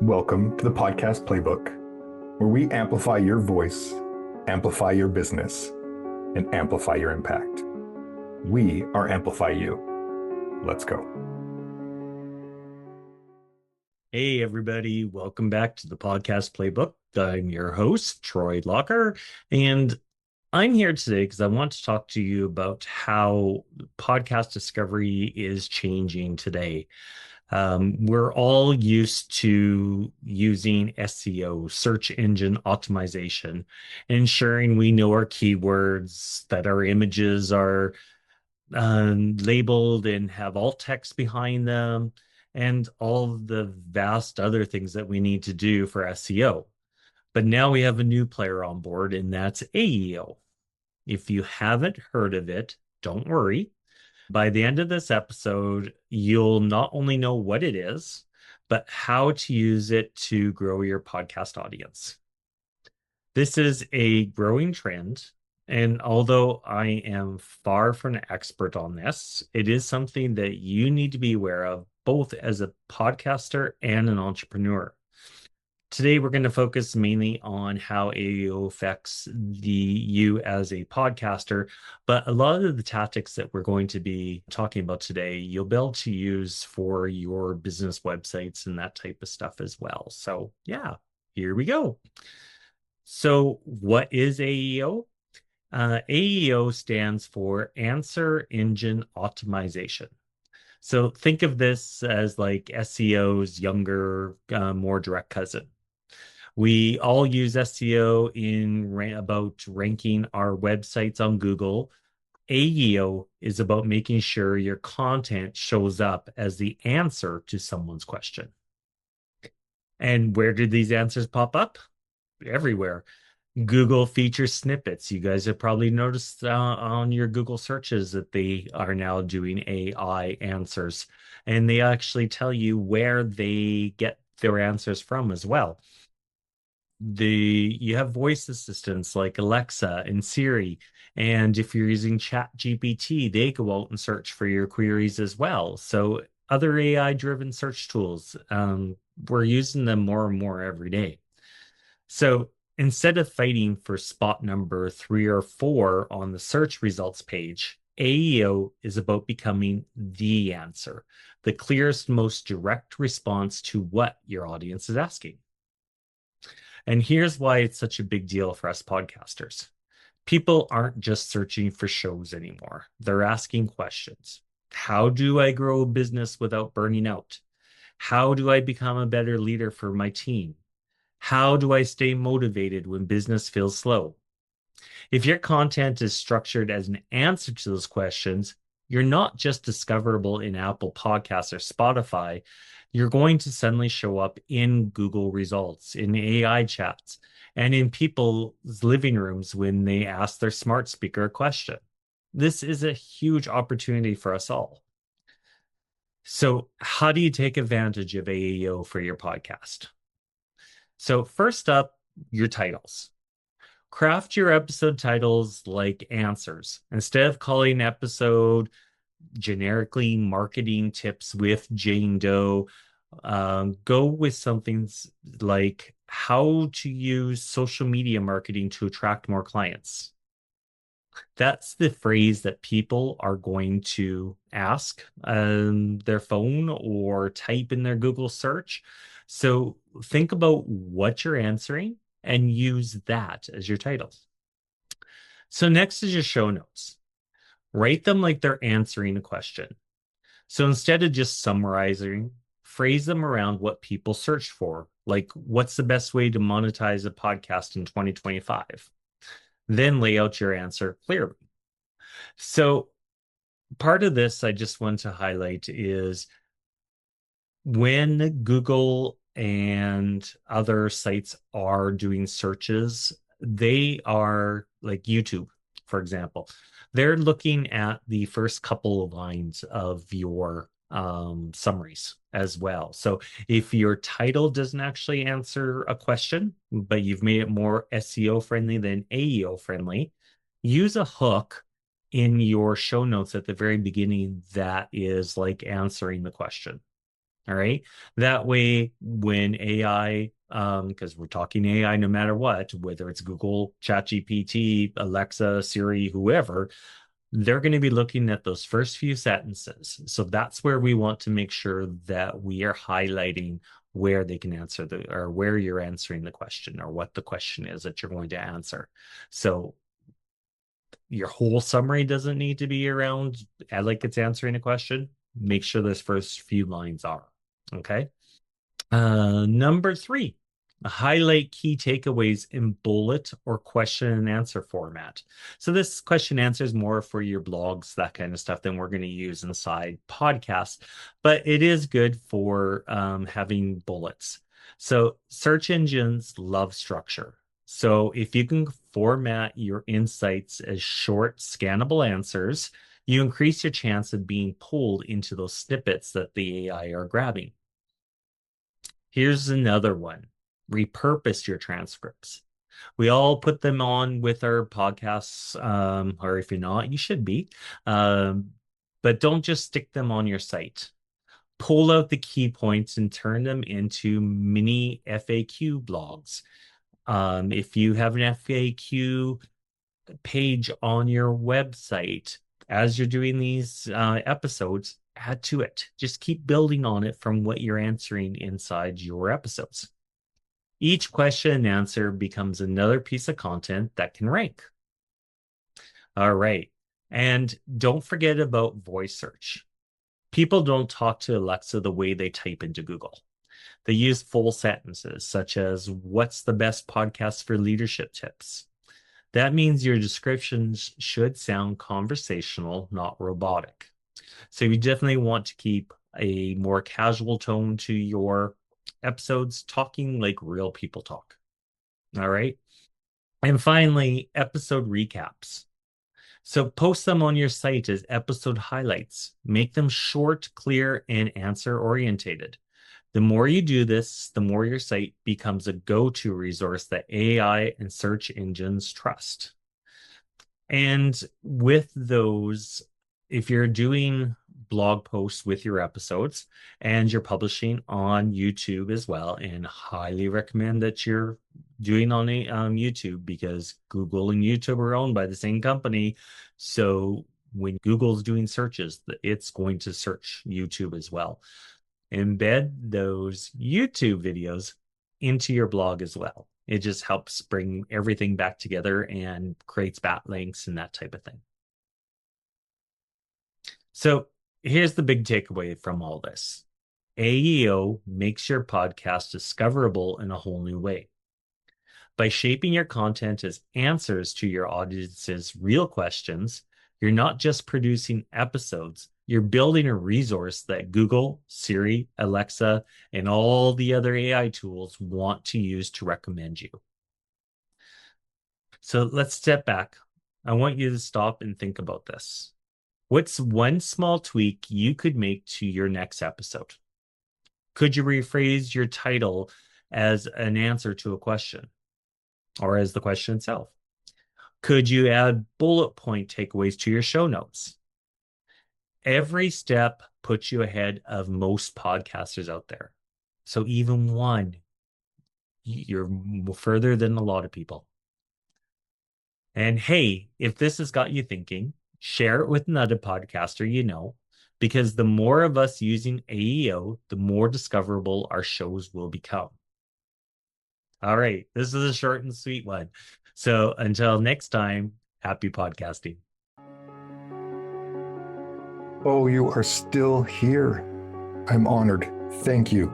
Welcome to the podcast playbook, where we amplify your voice, amplify your business, and amplify your impact. We are Amplify You. Let's go. Hey, everybody. Welcome back to the podcast playbook. I'm your host, Troy Locker, and I'm here today because I want to talk to you about how podcast discovery is changing today. We're all used to using SEO, search engine optimization, ensuring we know our keywords, that our images are labeled and have alt text behind them, and all the vast other things that we need to do for SEO. But now we have a new player on board, and that's AEO. If you haven't heard of it, don't worry. By the end of this episode, you'll not only know what it is, but how to use it to grow your podcast audience. This is a growing trend, and although I am far from an expert on this, it is something that you need to be aware of, both as a podcaster and an entrepreneur. Today, we're going to focus mainly on how AEO affects you as a podcaster, but a lot of the tactics that we're going to be talking about today, you'll be able to use for your business websites and that type of stuff as well. So yeah, here we go. So what is AEO? AEO stands for Answer Engine Optimization. So think of this as like SEO's younger, more direct cousin. We all use SEO in about ranking our websites on Google. AEO is about making sure your content shows up as the answer to someone's question. And where did these answers pop up? Everywhere. Google features snippets. You guys have probably noticed on your Google searches that they are now doing AI answers, and they actually tell you where they get their answers from as well. You have voice assistants like Alexa and Siri, and if you're using Chat GPT, they go out and search for your queries as well. So other AI-driven search tools, we're using them more and more every day. So instead of fighting for spot number 3 or 4 on the search results page, AEO is about becoming the answer, the clearest, most direct response to what your audience is asking. And here's why it's such a big deal for us podcasters. People aren't just searching for shows anymore. They're asking questions. How do I grow a business without burning out? How do I become a better leader for my team? How do I stay motivated when business feels slow? If your content is structured as an answer to those questions, you're not just discoverable in Apple Podcasts or Spotify. You're going to suddenly show up in Google results, in AI chats, and in people's living rooms when they ask their smart speaker a question. This is a huge opportunity for us all. So, how do you take advantage of AEO for your podcast? So, first up, your titles. Craft your episode titles like answers. Instead of calling an episode generically marketing tips with Jane Doe, go with something like how to use social media marketing to attract more clients. That's the phrase that people are going to ask on their phone or type in their Google search. So think about what you're answering and use that as your title. So next is your show notes. Write them like they're answering a question. So instead of just summarizing, phrase them around what people search for, like what's the best way to monetize a podcast in 2025? Then lay out your answer clearly. So part of this I just want to highlight is when Google and other sites are doing searches, they are like YouTube, for example. They're looking at the first couple of lines of your summaries as well. So if your title doesn't actually answer a question, but you've made it more SEO friendly than AEO friendly, use a hook in your show notes at the very beginning that is like answering the question. All right. That way, when AI, because we're talking AI no matter what, whether it's Google, ChatGPT, Alexa, Siri, whoever, they're going to be looking at those first few sentences. So that's where we want to make sure that we are highlighting where they can answer or where you're answering the question or what the question is that you're going to answer. So your whole summary doesn't need to be around like it's answering a question. Make sure those first few lines are. Okay. Number 3, highlight key takeaways in bullet or question and answer format. So this question answer is more for your blogs, that kind of stuff, than we're going to use inside podcasts, but it is good for having bullets. So search engines love structure. So if you can format your insights as short, scannable answers, you increase your chance of being pulled into those snippets that the AI are grabbing. Here's another one. Repurpose your transcripts. We all put them on with our podcasts, or if you're not, you should be. Um, but don't just stick them on your site. Pull out the key points and turn them into mini FAQ blogs. If you have an FAQ page on your website, as you're doing these episodes, add to it. Just keep building on it from what you're answering inside your episodes. Each question and answer becomes another piece of content that can rank. All right. And don't forget about voice search. People don't talk to Alexa the way they type into Google. They use full sentences, such as, "What's the best podcast for leadership tips?" That means your descriptions should sound conversational, not robotic. So you definitely want to keep a more casual tone to your episodes, talking like real people talk. All right. And finally, episode recaps. So post them on your site as episode highlights. Make them short, clear, and answer orientated. The more you do this, the more your site becomes a go-to resource that AI and search engines trust. And with those, if you're doing blog posts with your episodes and you're publishing on YouTube as well, and highly recommend that you're doing on YouTube, because Google and YouTube are owned by the same company. So when Google's doing searches, it's going to search YouTube as well. Embed those YouTube videos into your blog as well. It just helps bring everything back together and creates backlinks and that type of thing. So here's the big takeaway from all this. AEO makes your podcast discoverable in a whole new way. By shaping your content as answers to your audience's real questions, you're not just producing episodes, you're building a resource that Google, Siri, Alexa, and all the other AI tools want to use to recommend you. So let's step back. I want you to stop and think about this. What's one small tweak you could make to your next episode? Could you rephrase your title as an answer to a question or as the question itself? Could you add bullet point takeaways to your show notes? Every step puts you ahead of most podcasters out there. So even one, you're further than a lot of people. And hey, if this has got you thinking, share it with another podcaster you know, because the more of us using AEO, the more discoverable our shows will become. All right, this is a short and sweet one. So until next time, happy podcasting. Oh, you are still here. I'm honored. Thank you.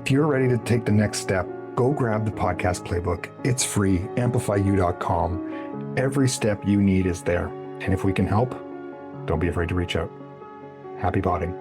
If you're ready to take the next step, go grab the podcast playbook. It's free, amplifyu.com. Every step you need is there. And if we can help, don't be afraid to reach out. Happy potting.